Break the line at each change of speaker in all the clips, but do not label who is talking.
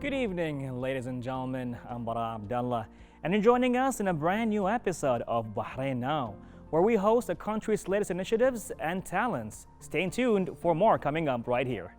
Good evening, ladies and gentlemen. I'm Bara Abdallah, and you're joining us in a brand new episode of Bahrain Now, where we host the country's latest initiatives and talents. Stay tuned for more coming up right here.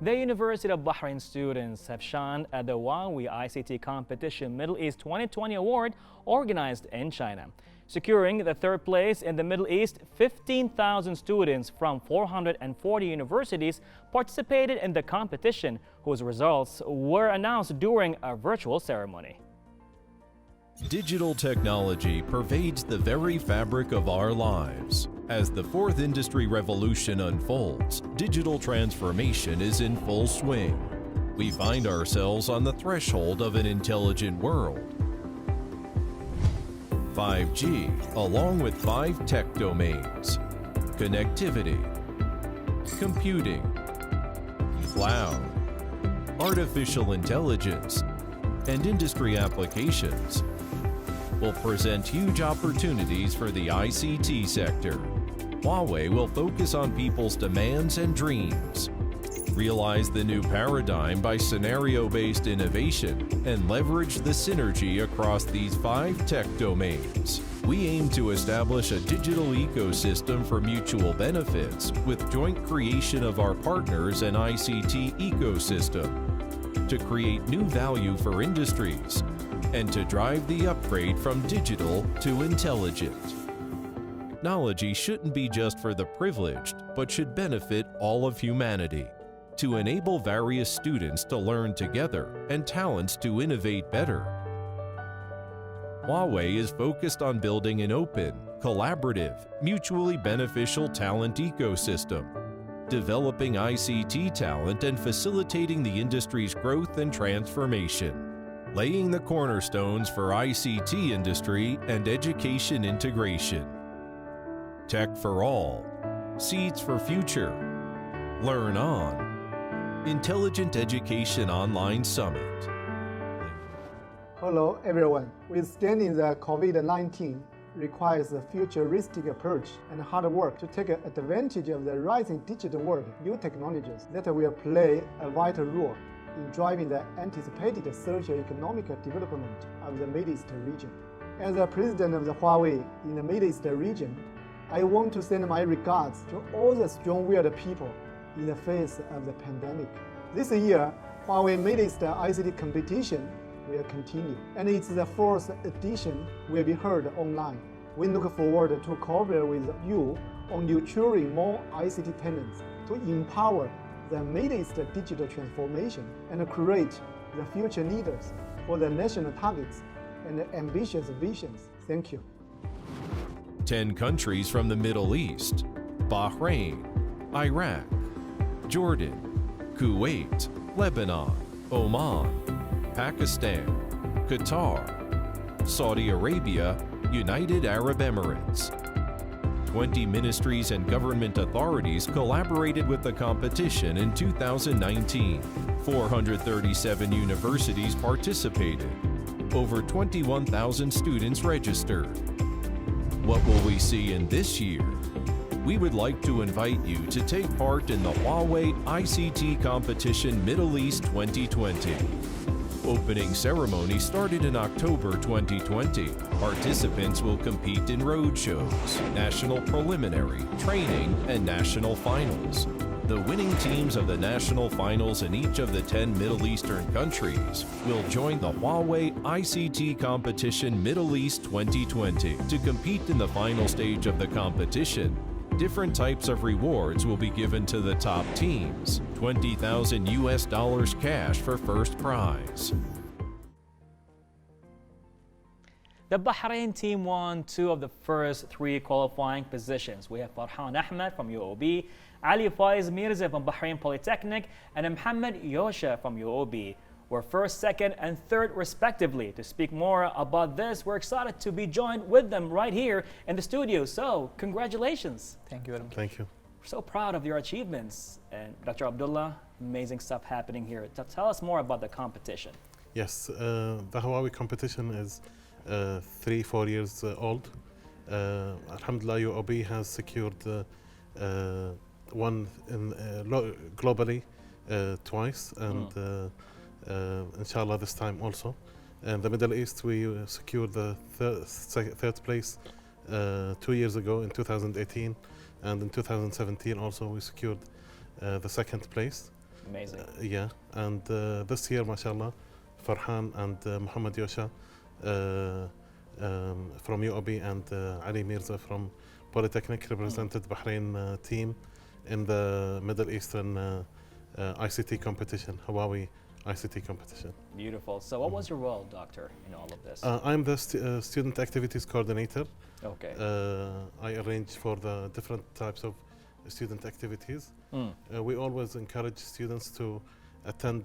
The University of Bahrain students have shone at the Huawei ICT Competition Middle East 2020 Award organized in China. Securing the third place in the Middle East, 15,000 students from 440 universities participated in the competition, whose results were announced during a virtual ceremony.
Digital technology pervades the very fabric of our lives. As the fourth industry revolution unfolds, digital transformation is in full swing. We find ourselves on the threshold of an intelligent world. 5G, along with 5 tech domains: connectivity, computing, cloud, artificial intelligence, and industry applications, will present huge opportunities for the ICT sector. Huawei will focus on people's demands and dreams, realize the new paradigm by scenario-based innovation, and leverage the synergy across these 5 tech domains. We aim to establish a digital ecosystem for mutual benefits with joint creation of our partners and ICT ecosystem to create new value for industries and to drive the upgrade from digital to intelligent. Technology shouldn't be just for the privileged, but should benefit all of humanity, to enable various students to learn together and talents to innovate better. Huawei is focused on building an open, collaborative, mutually beneficial talent ecosystem, developing ICT talent and facilitating the industry's growth and transformation, laying the cornerstones for ICT industry and education integration. Tech for all, seeds for future. Learn on. Intelligent Education Online Summit.
Hello everyone. Withstanding the COVID-19 requires a futuristic approach and hard work to take advantage of the rising digital world, new technologies that will play a vital role in driving the anticipated socio-economic development of the Middle East region. As the president of the Huawei in the Middle East region, I want to send my regards to all the strong-willed people in the face of the pandemic. This year, Huawei Middle East ICT competition will continue, and it's the 4th edition will be held online. We look forward to cooperate with you on nurturing more ICT talents to empower the Middle East digital transformation and create the future leaders for the national targets and ambitious visions. Thank you.
10 countries from the Middle East: Bahrain, Iraq, Jordan, Kuwait, Lebanon, Oman, Pakistan, Qatar, Saudi Arabia, United Arab Emirates. 20 ministries and government authorities collaborated with the competition in 2019. 437 universities participated. Over 21,000 students registered. What will we see in this year? We would like to invite you to take part in the Huawei ICT Competition Middle East 2020. Opening ceremony started in October 2020. Participants will compete in road shows, national preliminary, training, and national finals. The winning teams of the national finals in each of the 10 Middle Eastern countries will join the Huawei ICT Competition Middle East 2020 to compete in the final stage of the competition. Different types of rewards will be given to the top teams. $20,000 cash for first prize.
The Bahrain team won 2 of the first 3 qualifying positions. We have Farhan Ahmed from UOB, Ali Faiz Mirza from Bahrain Polytechnic, and Mohammed Yosha from UOB. Were first, second, and third respectively. To speak more about this, we're excited to be joined with them right here in the studio. So, congratulations.
Thank you very much.
Thank you.
We're so proud of your achievements. And Dr. Abdullah, amazing stuff happening here. Tell us more about the competition.
Yes, the Huawei competition is 3-4 years old. Alhamdulillah, UOB has secured one globally twice, and inshallah this time also. In the Middle East, we secured the third place 2 years ago in 2018, and in 2017 also we secured the second place.
Amazing.
Yeah, and this year, mashallah, Farhan and Muhammad Yosha from UOB and Ali Mirza from Polytechnic represented Bahrain team in the Middle Eastern ICT competition, Huawei ICT competition.
Beautiful. So what was your role, Doctor, in all of this?
I'm the student activities coordinator.
Okay.
I arrange for the different types of student activities. We always encourage students to attend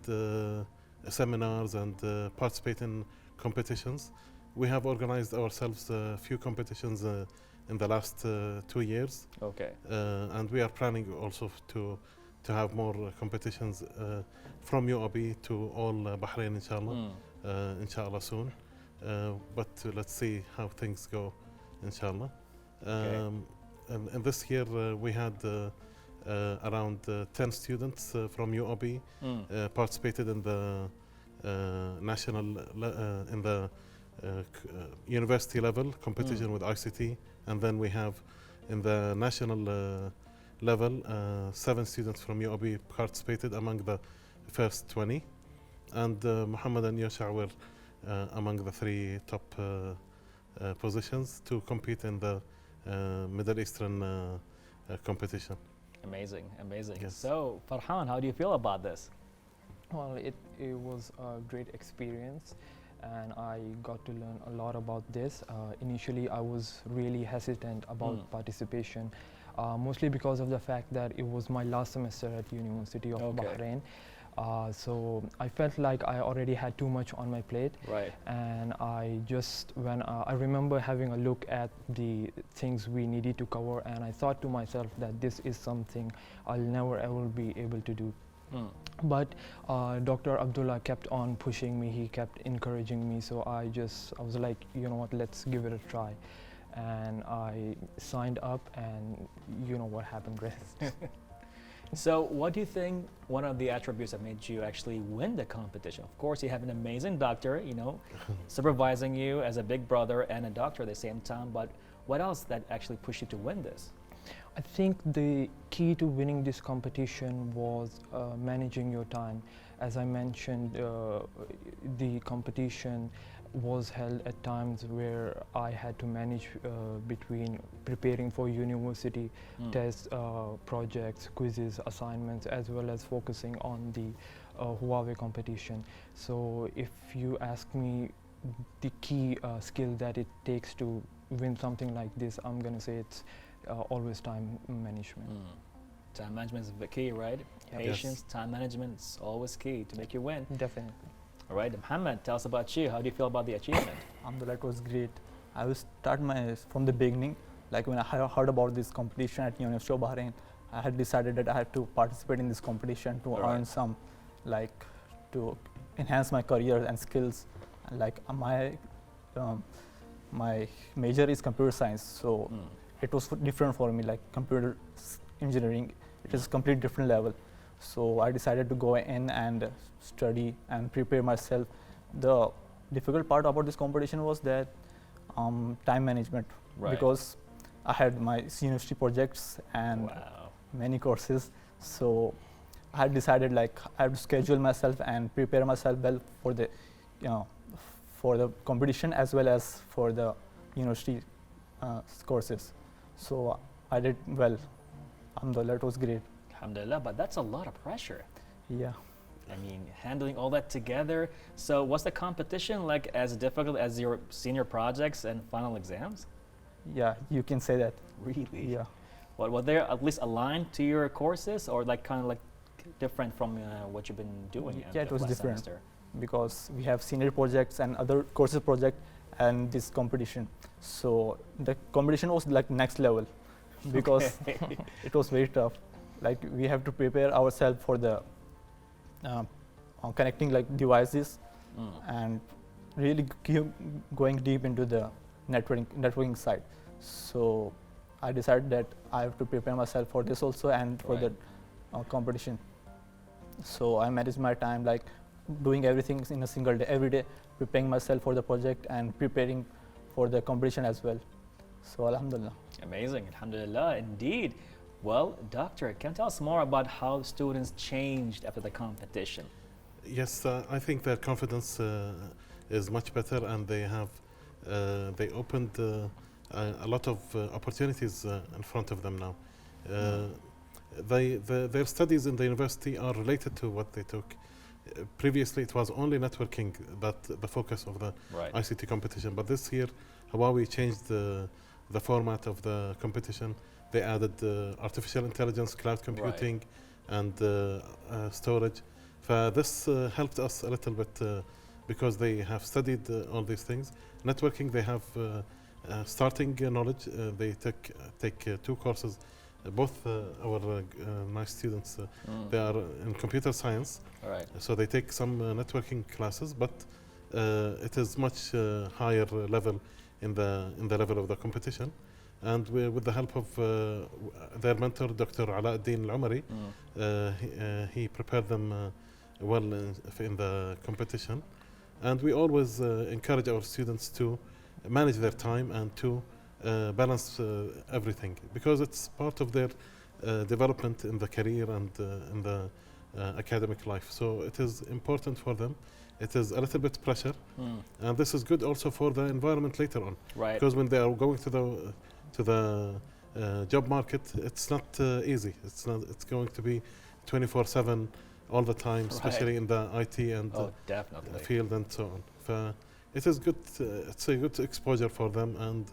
seminars and participate in competitions. We have organized ourselves a few competitions in the last 2 years.
Okay.
And we are planning also to have more competitions from UOB to all Bahrain, inshallah, inshallah soon. But let's see how things go, inshallah.
Okay.
And this year we had around 10 students from UOB participated in the national, in the university level competition with ICT, and then we have in the national level 7 students from UOB participated among the first 20, and Muhammad and Yosha were among the 3 top positions to compete in the Middle Eastern competition.
Amazing, amazing.
Yes.
So, Farhan, how do you feel about this?
Well, it was a great experience, and I got to learn a lot about this. Initially, I was really hesitant about participation, mostly because of the fact that it was my last semester at University of Bahrain. So I felt like I already had too much on my plate.
Right.
And I just, when I remember having a look at the things we needed to cover, and I thought to myself that this is something I'll never ever be able to do. But Dr. Abdullah kept on pushing me, he kept encouraging me, so I was like, you know what, let's give it a try. And I signed up, and you know what happened, Chris.
So what do you think one of the attributes that made you actually win the competition? Of course, you have an amazing doctor, you know, supervising you as a big brother and a doctor at the same time, but what else that actually pushed you to win this?
I think the key to winning this competition was managing your time. As I mentioned, the competition was held at times where I had to manage between preparing for university tests, projects, quizzes, assignments, as well as focusing on the Huawei competition. So if you ask me the key skill that it takes to win something like this, I'm going to say it's always time management.
Time management is the key, right?
Yep.
Patience,
Yes.
time management is always key to make you win.
Definitely.
All right, Muhammad, tell us about you. How do you feel about the achievement?
Alhamdulillah, it was great. I will start from the beginning. Like when I heard about this competition at University of Bahrain, I had decided that I had to participate in this competition to earn some, like, to enhance my career and skills. And like my major is computer science, so it was different for me. Like computer engineering, it is a completely different level. So I decided to go in and study and prepare myself. The difficult part about this competition was that time management, because I had my university projects and many courses. So I had decided like I have to schedule myself and prepare myself well for the, for the competition as well as for the university courses. So I did well. Alhamdulillah, it was great.
Alhamdulillah, but that's a lot of pressure.
Yeah.
I mean, handling all that together. So was the competition like as difficult as your senior projects and final exams?
Yeah, you can say that.
Really?
Yeah.
What were they at least aligned to your courses, or like kind of like different from what you've been doing?
Yeah, it was
last
different
semester?
because we have senior projects and other courses project and this competition. So the competition was like next level. because it was very tough. Like we have to prepare ourselves for the connecting like devices and really going deep into the networking side. So I decided that I have to prepare myself for this also and for the competition. So I managed my time like doing everything in a single day, every day, preparing myself for the project and preparing for the competition as well. So alhamdulillah.
Amazing, alhamdulillah, indeed. Well, doctor, can you tell us more about how students changed after the competition?
Yes, I think their confidence is much better, and they opened a lot of opportunities in front of them now. Their studies in the university are related to what they took. Previously, it was only networking that the focus of the ICT competition, but this year, Huawei changed the format of the competition. They added artificial intelligence, cloud computing, and storage. This helped us a little bit because they have studied all these things. Networking, they have starting knowledge. They take 2 courses. Both our nice students, they are in computer science. So they take some networking classes, but it is much higher level in the level of the competition. And with the help of their mentor, Dr. Alauddin Al-Umari, he prepared them well in the competition. And we always encourage our students to manage their time and to balance everything, because it's part of their development in the career and in the academic life. So it is important for them. It is a little bit pressure, and this is good also for the environment later on. Because when they are going to the job market, it's not easy. It's going to be 24/7 all the time, especially in the IT and field and so on. It is good. It's a good exposure for them, and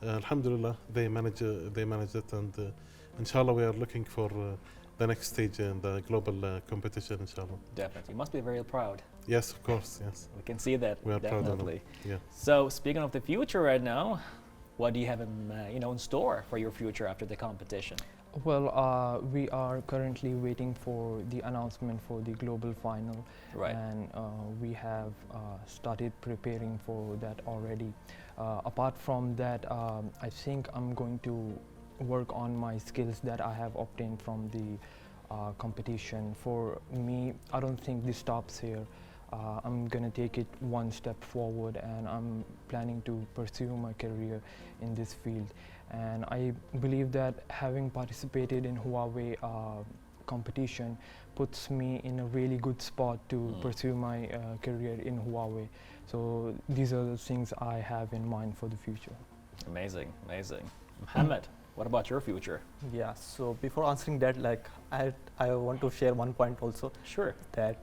alhamdulillah, they manage it, and inshallah, we are looking for the next stage in the global competition, inshallah.
Definitely. You must be very proud.
Yes, of course, yes.
We can see that.
We are proud of them. Yeah.
So, speaking of the future right now, what do you have in store for your future after the competition?
Well, we are currently waiting for the announcement for the global final, and we have started preparing for that already. Apart from that, I think I'm going to work on my skills that I have obtained from the competition. For me, I don't think this stops here. I'm gonna take it one step forward, and I'm planning to pursue my career in this field. And I believe that having participated in Huawei competition puts me in a really good spot to pursue my career in Huawei. So these are the things I have in mind for the future.
Amazing, amazing. Muhammad, what about your future?
Yeah, so before answering that, like I want to share one point also.
Sure.
That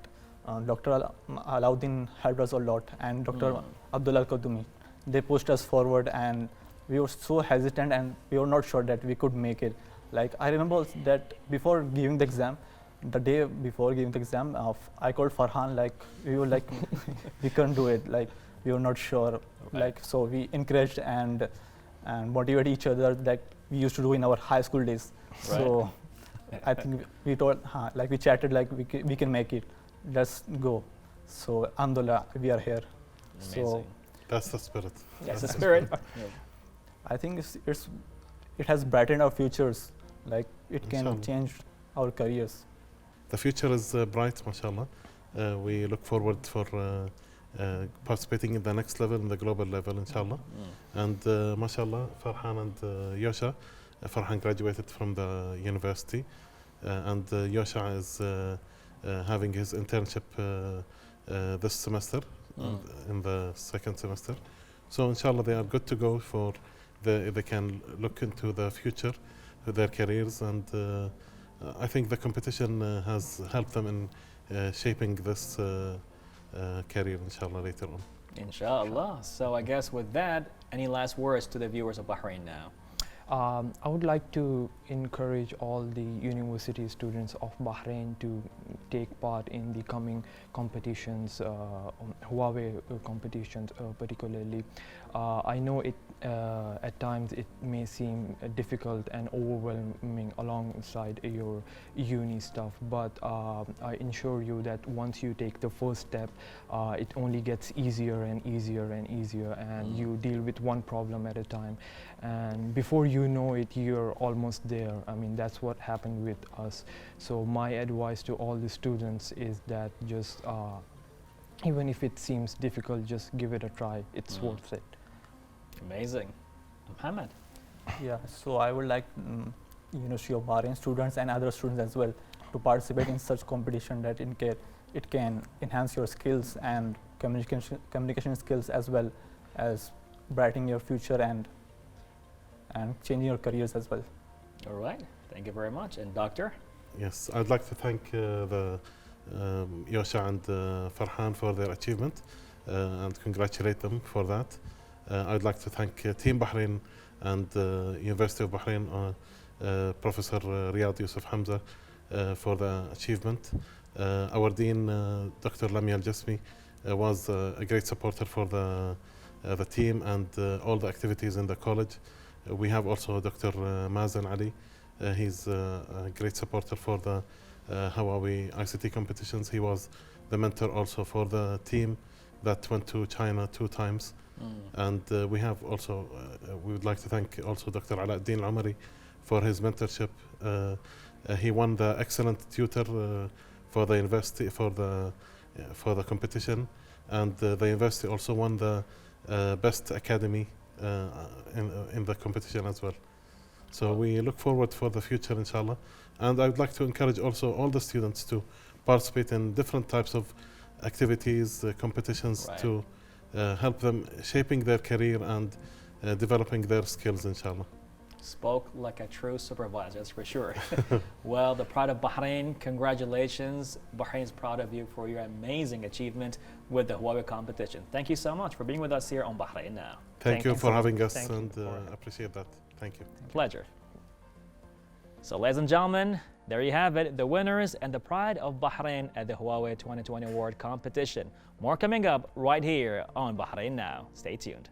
Dr. Alauddin helped us a lot, and Dr. Abdullah Kadumi, they pushed us forward, and we were so hesitant and we were not sure that we could make it. Like I remember that before giving the exam, the day before giving the exam, I called Farhan, like we were like, we couldn't do it, like we were not sure. Like so we encouraged and motivated each other like we used to do in our high school days. So I think we told, like we chatted, like we can make it, let's go. So alhamdulillah, we are here.
Amazing.
So
that's the spirit.
That's the spirit.
I think it has brightened our futures, like it can change our careers.
The future is bright, mashallah. We look forward for participating in the next level, in the global level, inshallah. And mashallah, Farhan and Yosha. Farhan graduated from the university, and Yosha is having his internship this semester, in the 2nd semester. So inshallah, they are good to go for they can look into the future, their careers, and I think the competition has helped them in shaping this career, inshallah, later on.
Inshallah. So I guess with that, any last words to the viewers of Bahrain Now?
I would like to encourage all the university students of Bahrain to take part in the coming competitions, Huawei competitions particularly. I know it at times it may seem difficult and overwhelming alongside your uni stuff, but I assure you that once you take the first step, it only gets easier and easier and easier, and you deal with one problem at a time, and before you know it, you're almost there. I mean, that's what happened with us. So my advice to all the students is that just even if it seems difficult, just give it a try. It's worth it.
Amazing. Mohammed?
Yeah, so I would like University of Bahrain students and other students as well to participate in such competition that it can enhance your skills and communication skills, as well as brightening your future and changing your careers as well.
All right. Thank you very much. And Doctor?
Yes, I'd like to thank the Yosha and Farhan for their achievement and congratulate them for that. I'd like to thank Team Bahrain and University of Bahrain, Professor Riyad Yusuf Hamza for the achievement. Our Dean, Dr. Lamia Al-Jasmi, was a great supporter for the team and all the activities in the college. We have also Dr. Mazen Ali. He's a great supporter for the Huawei ICT competitions. He was the mentor also for the team that went to China 2 times. And we have also, we would like to thank also Dr. Alauddin Al-Umari for his mentorship. He won the excellent tutor for the university for the competition, and the university also won the best academy in the competition as well. So we look forward for the future, inshallah. And I would like to encourage also all the students to participate in different types of activities, competitions,
Right.
to help them shaping their career and developing their skills, inshallah.
Spoke like a true supervisor, that's for sure. Well, the pride of Bahrain, congratulations. Bahrain's proud of you for your amazing achievement with the Huawei competition. Thank you so much for being with us here on Bahrain Now.
Thank you for having us,
Thank you
and
for-
appreciate that. Thank you.
Pleasure. So, ladies and gentlemen, there you have it, the winners and the pride of Bahrain at the Huawei 2020 Award competition. More coming up right here on Bahrain Now. Stay tuned.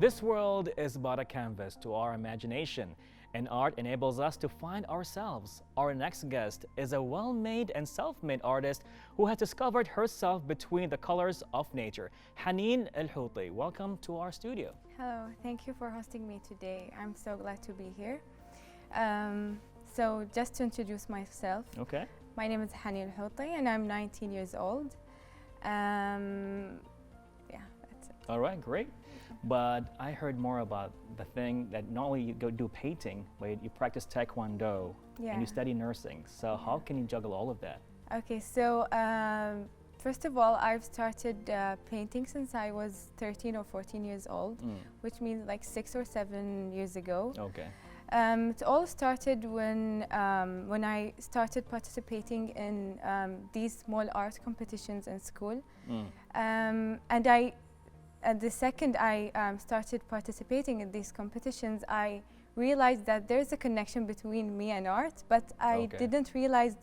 This world is but a canvas to our imagination, and art enables us to find ourselves. Our next guest is a well-made and self-made artist who has discovered herself between the colors of nature. Haneen Al-Houthi, welcome to our studio.
Hello, thank you for hosting me today. I'm so glad to be here. So just to introduce myself,
Okay.
my name is Haneen Al-Houthi and I'm 19 years old. Yeah, that's it.
All right, great. But I heard more about the thing that not only you go do painting, but you practice taekwondo
Yeah.
and you study nursing. So how can you juggle all of that?
Okay, so first of all, I've started painting since I was 13 or 14 years old, which means like 6 or 7 years ago.
Okay.
It all started when I started participating in these small art competitions in school, and the second I started participating in these competitions, I realized that there's a connection between me and art, but I didn't realize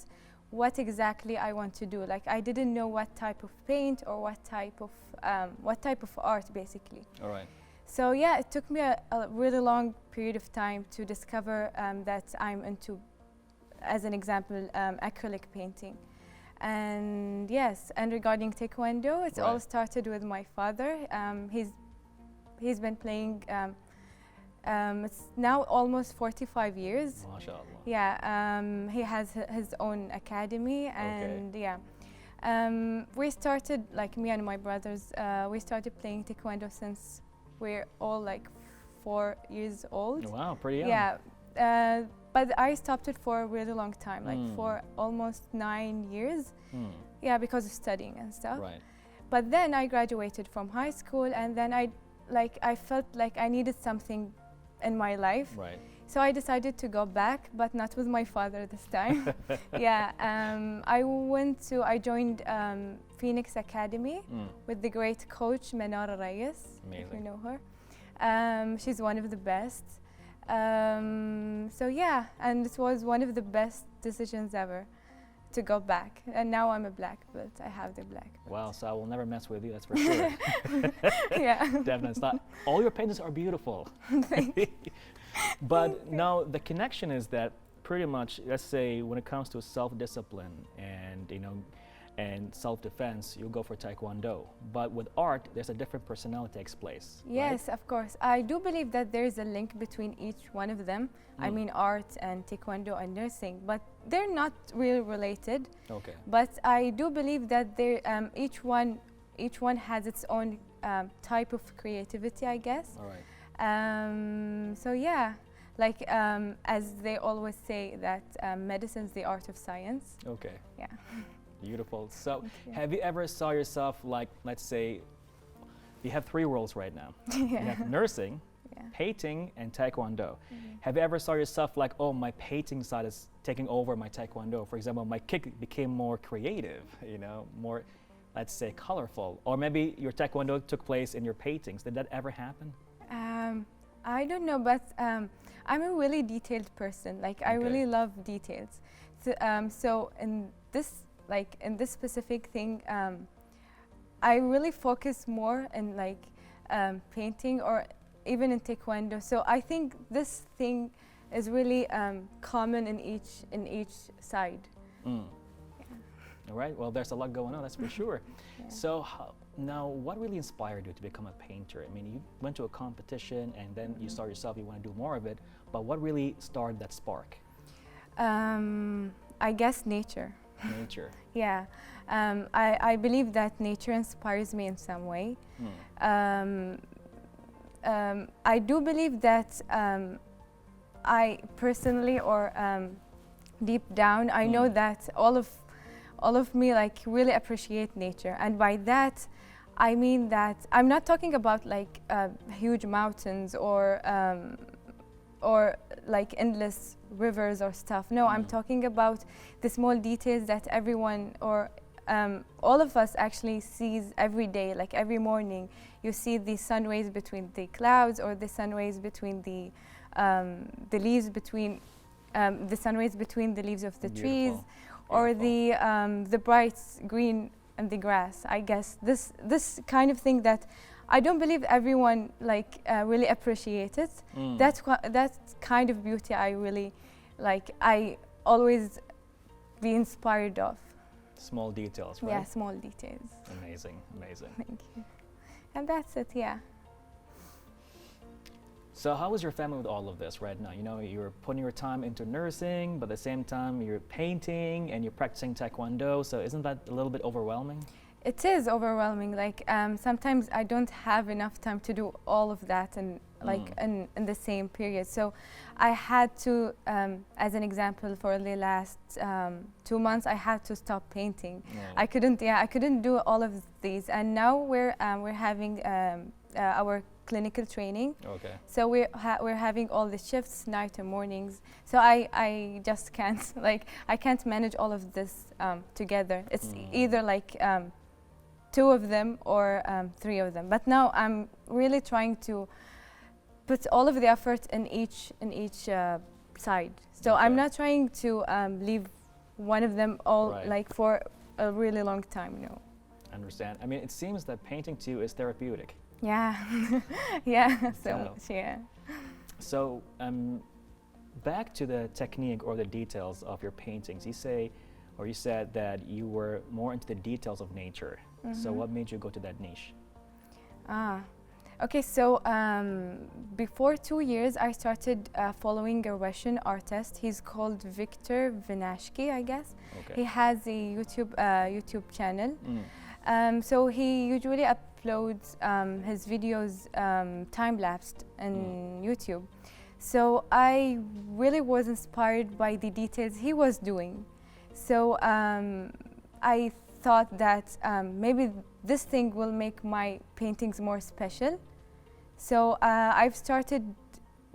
what exactly I want to do. Like I didn't know what type of paint or what type of art, basically.
All right.
So yeah, it took me a really long period of time to discover that I'm into, as an example, acrylic painting. And yes, and regarding taekwondo, it all started with my father. He's been playing. It's now almost 45 years.
MashaAllah.
Yeah, he has his own academy, and we started, like me and my brothers, we started playing taekwondo since we're all like 4 years old.
Wow, pretty young.
Yeah, but I stopped it for a really long time, like for almost 9 years. Yeah, because of studying and stuff.
Right.
But then I graduated from high school, and then I felt like I needed something in my life.
Right.
So I decided to go back, but not with my father this time. Yeah, I joined Phoenix Academy with the great coach Manara Reyes, if you know her. She's one of the best. So yeah, and it was one of the best decisions ever to go back. And now I'm a black belt. I have the black belt.
Wow, so I will never mess with you, that's for sure.
Yeah.
Definitely. It's not, all your paintings are beautiful. But now the connection is that pretty much, let's say, when it comes to self-discipline and, you know, and self-defense, you go for Taekwondo. But with art, there's a different personality takes place.
Yes,
right?
of course. I do believe that there is a link between each one of them. I mean, art and Taekwondo and nursing, but they're not really related.
Okay.
But I do believe that each one has its own type of creativity, I guess.
All right.
So yeah, like as they always say that medicine's the art of science.
Okay.
Yeah.
Beautiful. So have you ever saw yourself like, let's say, you have 3 roles right now. You have nursing, painting, and Taekwondo. Have you ever saw yourself like, oh, my painting side is taking over my Taekwondo? For example, my kick became more creative, you know, more, let's say, colorful. Or maybe your Taekwondo took place in your paintings. Did that ever happen?
I don't know, but I'm a really detailed person. Like I really love details. So in this specific thing, I really focus more in like painting or even in Taekwondo. So I think this thing is really common in each side.
All right. Well, there's a lot going on, that's for sure. So now, what really inspired you to become a painter? I mean, you went to a competition and then you saw yourself, you want to do more of it, but what really started that spark?
I guess nature.
Nature.
Yeah. I believe that nature inspires me in some way. I do believe that I personally or deep down, I know that all of me like really appreciate nature, and by that I mean that I'm not talking about like huge mountains or like endless rivers or stuff. No, I'm talking about the small details that everyone or all of us actually sees every day. Like every morning, you see the sun rays between the clouds, or the sun rays between the leaves between the sun rays between the leaves of the trees, or the bright green and the grass. I guess this kind of thing that I don't believe everyone like really appreciates it. That kind of beauty I really like. I always be inspired of.
Small details, right?
Yeah, small details.
Amazing, amazing.
Thank you. And that's it, yeah.
So how is your family with all of this right now? You know, you're putting your time into nursing, but at the same time you're painting and you're practicing Taekwondo. So isn't that a little bit overwhelming?
It is overwhelming. Like sometimes I don't have enough time to do all of that and like in the same period. So I had to, as an example, for the last 2 months, I had to stop painting. I couldn't do all of these. And now we're having our clinical training.
Okay.
So we're having all the shifts, night and mornings. So I just can't I can't manage all of this together. It's either like 2 of them or 3 of them. But now I'm really trying to put all of the effort in each side. So I'm not trying to leave one of them all like for a really long time. No.
I understand. I mean, it seems that painting to you is therapeutic.
Yeah, yeah. So much, yeah.
So back to the technique or the details of your paintings. You said that you were more into the details of nature. So what made you go to that niche?
Okay, so before 2 years, I started following a Russian artist. He's called Viktor Vinashki, I guess.
Okay.
He has a YouTube channel. So he usually uploads his videos time-lapsed on YouTube. So I really was inspired by the details he was doing. So I thought that maybe this thing will make my paintings more special. So I've started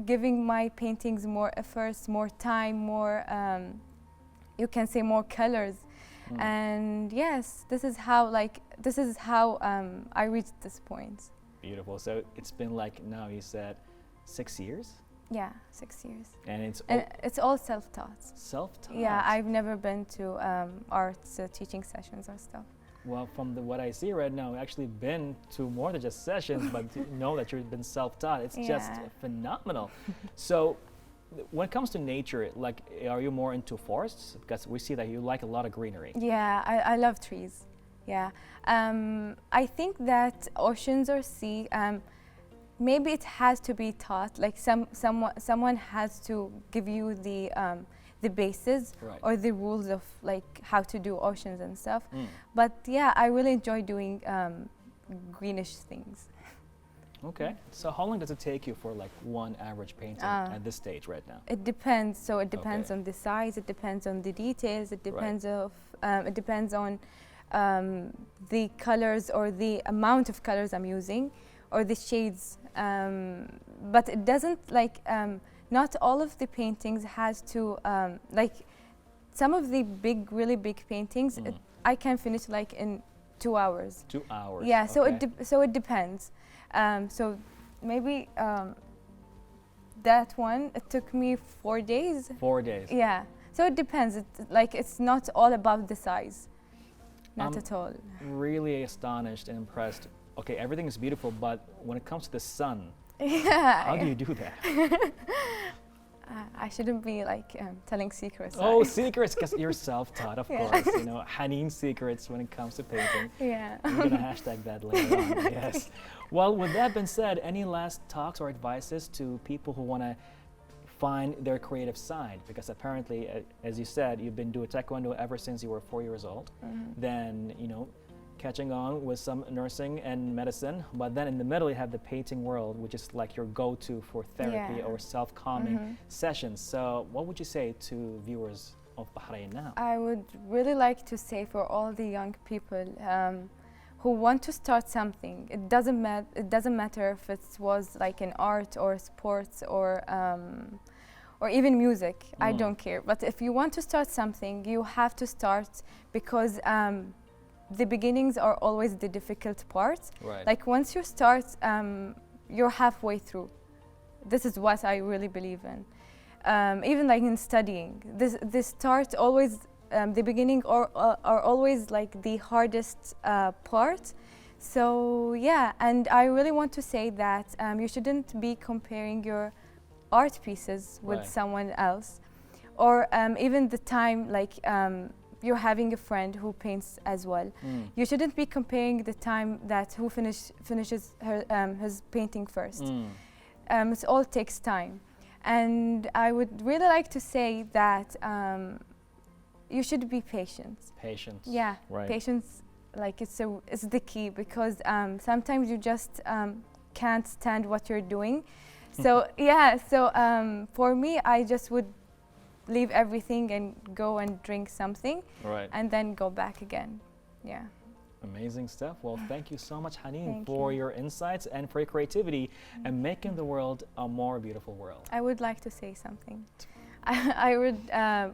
giving my paintings more efforts, more time, more, you can say more colors. And yes, this is how I reached this point.
Beautiful. So it's been like, now you said 6 years?
Yeah, 6 years.
And it's
And it's all self-taught.
self-taught?
Yeah, I've never been to arts teaching sessions or stuff.
Well, from what I see right now, I've actually been to more than just sessions, but to know that you've been self-taught, it's just
Yeah.
phenomenal. So when it comes to nature, like, are you more into forests? Because we see that you like a lot of greenery.
Yeah, I love trees. Yeah, I think that oceans or sea, maybe it has to be taught. Like someone has to give you the basis
Right.
or the rules of like how to do oceans and stuff. But yeah, I really enjoy doing greenish things.
Okay. So how long does it take you for like one average painting at this stage right now?
It depends. So it depends
Okay.
on the size. It depends on the details. It depends it depends on the colors or the amount of colors I'm using, or the shades. But it doesn't like not all of the paintings has to like some of the really big paintings. I can finish like in 2 hours.
2 hours.
Yeah. So
okay.
so it depends. So maybe that one it took me 4 days.
4 days.
Yeah. So it depends. It's not all about the size. Not at all.
Really astonished and impressed. Okay, everything is beautiful, but when it comes to the sun,
Yeah.
how do you do that?
I shouldn't be like telling secrets.
Oh,
sorry.
secrets, because you're self-taught, of
Yeah.
course. You know, Haneen secrets when it comes to painting.
Yeah.
I'm gonna hashtag that later on. Yes. Well, with that being said, any last talks or advices to people who want to find their creative side? Because apparently, as you said, you've been doing taekwondo ever since you were 4 years old. Then, you know, catching on with some nursing and medicine, but then in the middle you have the painting world, which is like your go-to for therapy
Yeah.
or self-calming sessions. So what would you say to viewers of Bahrain Now?
I would really like to say for all the young people who want to start something, it doesn't matter if it was like an art or sports or even music. I don't care. But if you want to start something, you have to start, because the beginnings are always the difficult part.
Right.
Like once you start, you're halfway through. This is what I really believe in. Even like in studying, the start always, the beginning are always like the hardest part. So yeah, and I really want to say that you shouldn't be comparing your art pieces with
Right.
someone else, or even the time like you're having a friend who paints as well. You shouldn't be comparing the time that who finishes his painting first. It all takes time, and I would really like to say that you should be patient.
Patience.
Yeah,
Right.
patience, like it's the key, because sometimes you just can't stand what you're doing. So yeah, so for me, I just would leave everything and go and drink something,
Right.
and then go back again. Yeah.
Amazing stuff. Well, thank you so much, Haneen,
Thank
for
you.
your insights and for your creativity and making the world a more beautiful world.
I would like to say something. I would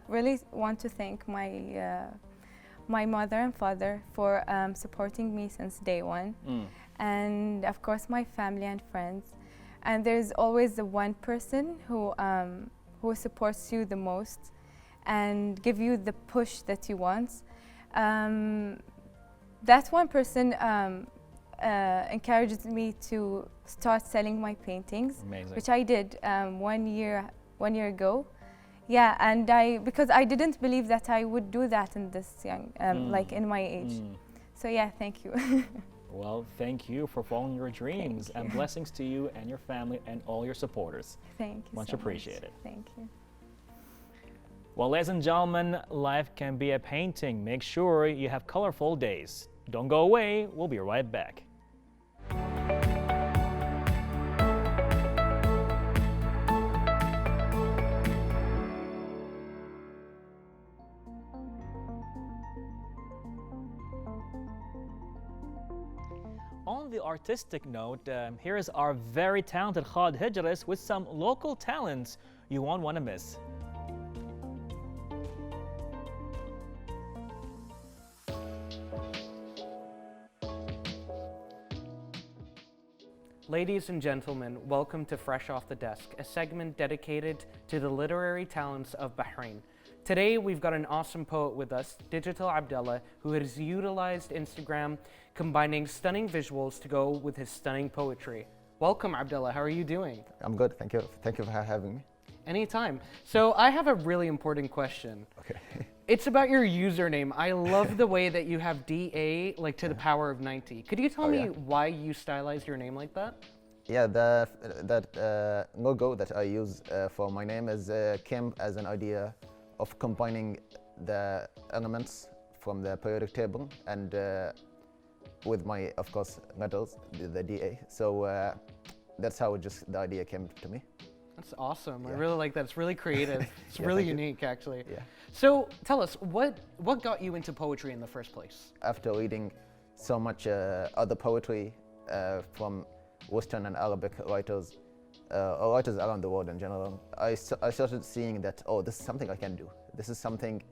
really want to thank my mother and father for supporting me since day one, and of course my family and friends. And there's always the one person who supports you the most and give you the push that you want. That one person encouraged me to start selling my paintings,
Amazing.
which I did 1 year ago. Yeah, and because I didn't believe that I would do that in this young, like in my age. So yeah, thank you.
Well, thank you for following your dreams, and blessings to you and your family and all your supporters.
Thank you.
Much
so
appreciated.
Thank you.
Well, ladies and gentlemen, life can be a painting. Make sure you have colorful days. Don't go away. We'll be right back. on the artistic note, here is our very talented Khalid Hijris with some local talents you won't want to miss.
Ladies and gentlemen, welcome to Fresh Off the Desk, a segment dedicated to the literary talents of Bahrain. Today, we've got an awesome poet with us, Digital Abdallah, who has utilized Instagram, combining stunning visuals to go with his stunning poetry. Welcome, Abdallah. How are you doing?
I'm good, thank you. Thank you for having me.
Anytime. So I have a really important question.
Okay.
It's about your username. I love the way that you have DA like to the power of 90. Could you tell me why you stylized your name like that?
Yeah, that logo that I use for my name came as an idea of combining the elements from the periodic table and with my, of course, letters, the DA. So that's how the idea came to me.
That's awesome.
Yeah.
I really like that. It's really creative. It's
Yeah,
really
thank you.
unique, actually.
Yeah.
So tell us, what got you into poetry in the first place?
After reading so much other poetry from Western and Arabic writers, or writers around the world in general, I started seeing that, oh, this is something I can do. This is something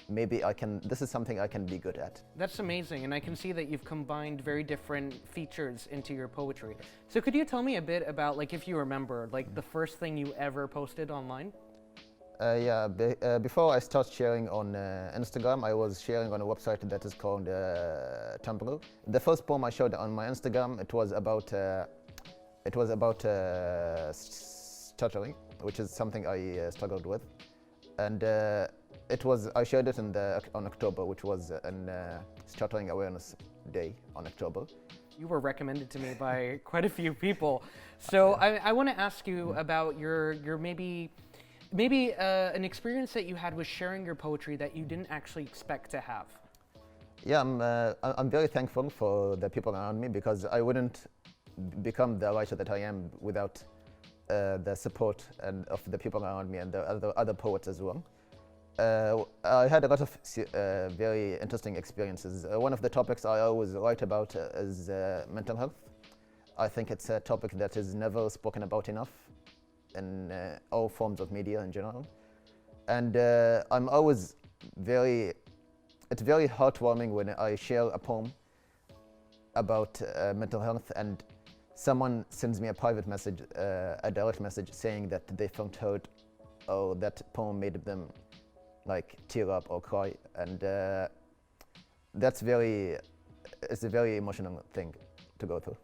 this is something I can be good at.
That's amazing, and I can see that you've combined very different features into your poetry. So could you tell me a bit about, like, if you remember, like the first thing you ever posted online?
Before I started sharing on Instagram, I was sharing on a website that is called Tumblr. The first poem I showed on my Instagram, it was about stuttering, which is something I struggled with, and I shared it on October, which was an Stuttering Awareness Day on October.
You were recommended to me by quite a few people. So I want to ask you about your maybe an experience that you had with sharing your poetry that you didn't actually expect to have.
Yeah, I'm very thankful for the people around me, because I wouldn't become the writer that I am without the support of the people around me and the other poets as well. I had a lot of very interesting experiences. One of the topics I always write about is mental health. I think it's a topic that is never spoken about enough in all forms of media in general. And I'm always it's very heartwarming when I share a poem about mental health and someone sends me a private message, a direct message saying that they felt hurt, or that poem made them like tear up or cry, and it's a very emotional thing to go through.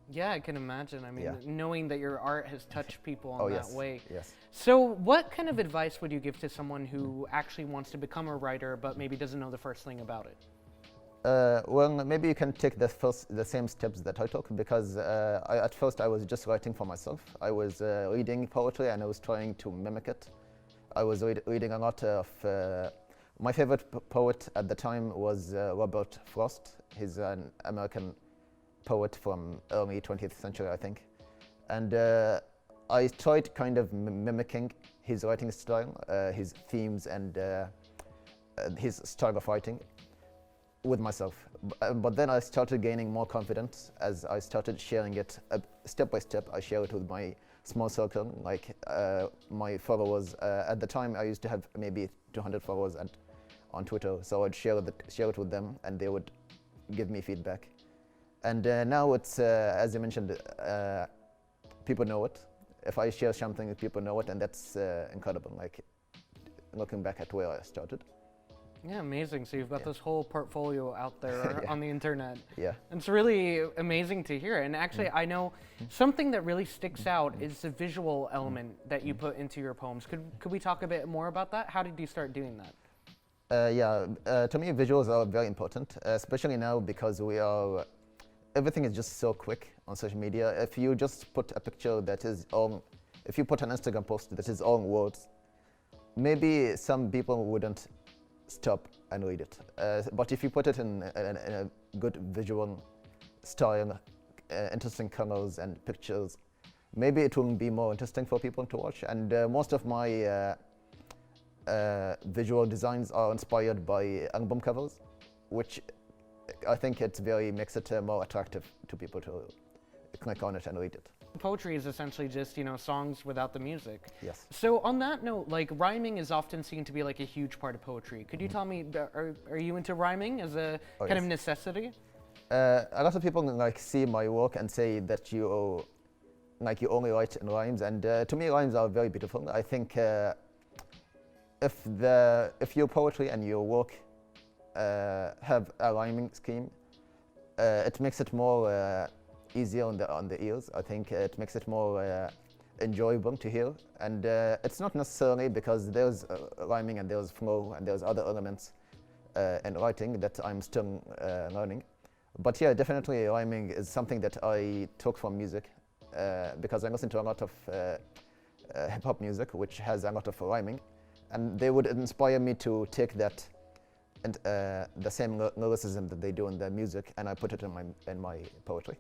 Yeah, I can imagine. I mean,
Yeah.
knowing that your art has touched people in that way.
Yes.
So what kind of advice would you give to someone who actually wants to become a writer but maybe doesn't know the first thing about it?
Well, maybe you can take the same steps that I took, because at first I was just writing for myself. I was reading poetry and I was trying to mimic it. I was reading a lot of, my favorite poet at the time was Robert Frost. He's an American poet from early 20th century, I think. And I tried kind of mimicking his writing style, his themes and his style of writing with myself. But then I started gaining more confidence as I started sharing it step by step. I share it with my small circle, like my followers. At the time, I used to have maybe 200 followers on Twitter, so I'd share it with them, and they would give me feedback. And now it's, as you mentioned, people know it. If I share something, people know it, and that's incredible. Like looking back at where I started.
Yeah, amazing. So you've got this whole portfolio out there
Yeah.
on the internet.
Yeah.
It's really amazing to hear. And actually, I know something that really sticks out is the visual element that you put into your poems. Could we talk a bit more about that? How did you start doing that?
To me, visuals are very important, especially now because everything is just so quick on social media. If you just put a picture if you put an Instagram post that is all words, maybe some people wouldn't stop and read it. But if you put it in a good visual style, interesting colors and pictures, maybe it will be more interesting for people to watch. And most of my visual designs are inspired by album covers, which I think it really makes it more attractive to people to click on it and read it.
Poetry is essentially just, songs without the music.
Yes.
So on that note, like rhyming is often seen to be like a huge part of poetry. Could you tell me, are you into rhyming as a kind of necessity?
A lot of people like see my work and say that you only write in rhymes, and to me rhymes are very beautiful. I think if your poetry and your work have a rhyming scheme, it makes it more easier on the ears. I think it makes it more enjoyable to hear, and it's not necessarily because there's rhyming and there's flow and there's other elements in writing that I'm still learning. But yeah, definitely rhyming is something that I took from music because I listen to a lot of hip-hop music which has a lot of rhyming, and they would inspire me to take that and the same lyricism that they do in the music, and I put it in my poetry.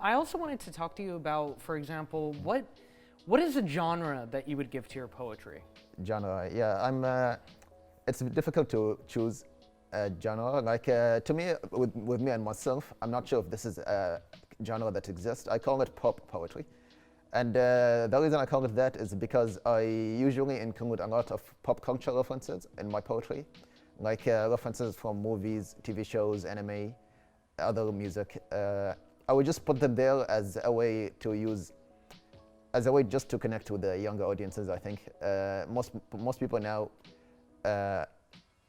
I also wanted to talk to you about, for example, what is a genre that you would give to your poetry?
Genre, yeah, it's difficult to choose a genre. Like to me, with me and myself, I'm not sure if this is a genre that exists. I call it pop poetry, and the reason I call it that is because I usually include a lot of pop culture references in my poetry, like references from movies, TV shows, anime, other music. I would just put them there as a way just to connect with the younger audiences. I think most people now,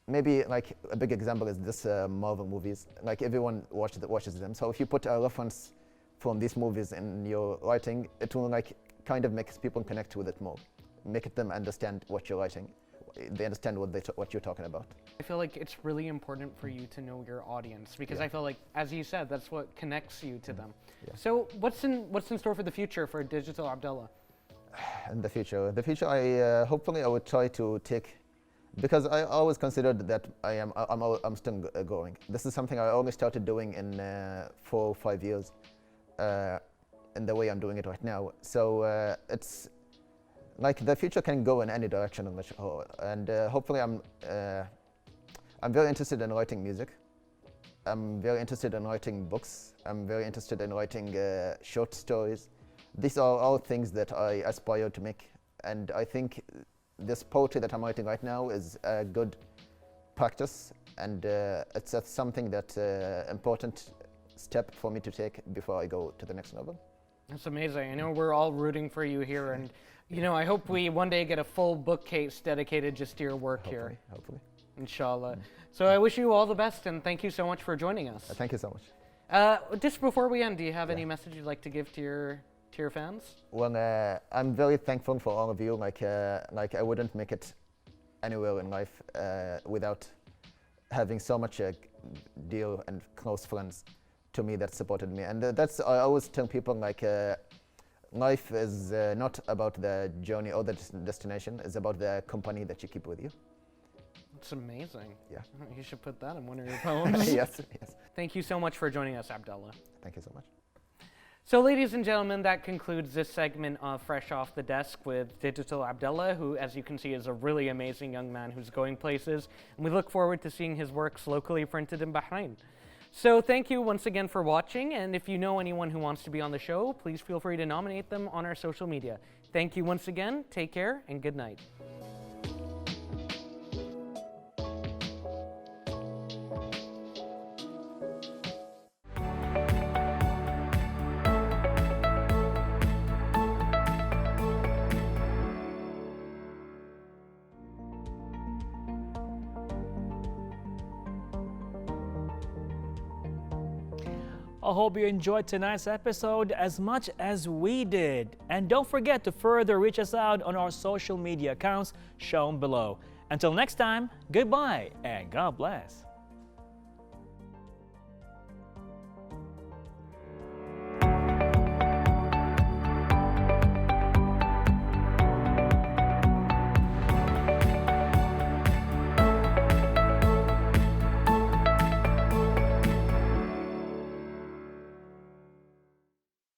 maybe like a big example is this Marvel movies. Like everyone watches them. So if you put a reference from these movies in your writing, it will like kind of makes people connect with it more, make them understand what you're writing. They understand what you're talking about.
I feel like it's really important for you to know your audience because I feel like, as you said, that's what connects you to them.
Yeah.
So what's in store for the future for Digital Abdallah?
In the future, I hopefully I would try to take, because I always considered that I'm still going. This is something I only started doing in 4 or 5 years, in the way I'm doing it right now. So it's like the future can go in any direction, and hopefully I'm very interested in writing music. I'm very interested in writing books. I'm very interested in writing short stories. These are all things that I aspire to make, and I think this poetry that I'm writing right now is a good practice, and it's something that's important step for me to take before I go to the next level.
That's amazing. I know we're all rooting for you here, and I hope we one day get a full bookcase dedicated just to your work here.
Hopefully.
Inshallah. So I wish you all the best, and thank you so much for joining us.
Thank you so much.
Just before we end, do you have any message you'd like to give to your fans?
Well, I'm very thankful for all of you. Like I wouldn't make it anywhere in life without having so much dear and close friends to me that supported me. And I always tell people life is not about the journey or the destination. It's about the company that you keep with you.
It's amazing.
Yeah.
You should put that in one of your poems.
Yes.
Thank you so much for joining us, Abdallah.
Thank you so much.
So ladies and gentlemen, that concludes this segment of Fresh Off the Desk with Digital Abdallah, who, as you can see, is a really amazing young man who's going places. And we look forward to seeing his works locally printed in Bahrain. So thank you once again for watching, and if you know anyone who wants to be on the show, please feel free to nominate them on our social media. Thank you once again, take care, and good night.
I hope you enjoyed tonight's episode as much as we did. And don't forget to further reach us out on our social media accounts shown below. Until next time, goodbye and God bless.